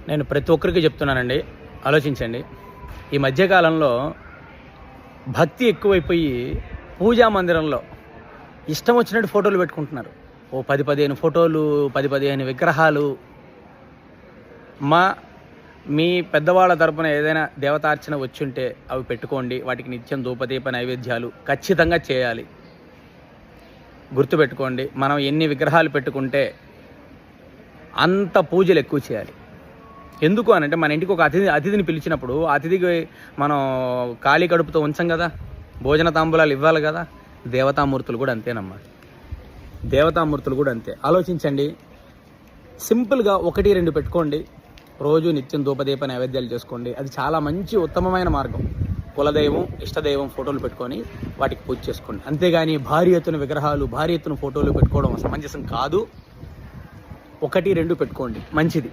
నేను ప్రతి ఒక్కరికి చెప్తున్నానండి, ఆలోచించండి. ఈ మధ్యకాలంలో భక్తి ఎక్కువైపోయి పూజా మందిరంలో ఇష్టం వచ్చినట్టు ఫోటోలు పెట్టుకుంటున్నారు. ఓ 10-15 ఫోటోలు, 10-15 విగ్రహాలు. మీ పెద్దవాళ్ళ తరపున ఏదైనా దేవతార్చన వచ్చుంటే అవి పెట్టుకోండి. వాటికి నిత్యం ధూపదీప నైవేద్యాలు ఖచ్చితంగా చేయాలి. గుర్తుపెట్టుకోండి, మనం ఎన్ని విగ్రహాలు పెట్టుకుంటే అంత పూజలు ఎక్కువ చేయాలి. ఎందుకు అనంటే, మన ఇంటికి ఒక అతిథిని పిలిచినప్పుడు అతిథికి మనం ఖాళీ కడుపుతో ఉంచం కదా, భోజన తాంబూలాలు ఇవ్వాలి కదా. దేవతామూర్తులు కూడా అంతేనమ్మా, దేవతామూర్తులు కూడా అంతే. ఆలోచించండి, సింపుల్గా 1-2 పెట్టుకోండి. రోజు నిత్యం ధూపదీప నైవేద్యాలు చేసుకోండి. అది చాలా మంచి ఉత్తమమైన మార్గం. కులదైవం, ఇష్టదైవం ఫోటోలు పెట్టుకొని వాటికి పూజ చేసుకోండి. అంతేగాని భారీ ఎత్తున విగ్రహాలు, భారీ ఎత్తున ఫోటోలు పెట్టుకోవడం సమంజసం కాదు. 1-2 పెట్టుకోండి, మంచిది.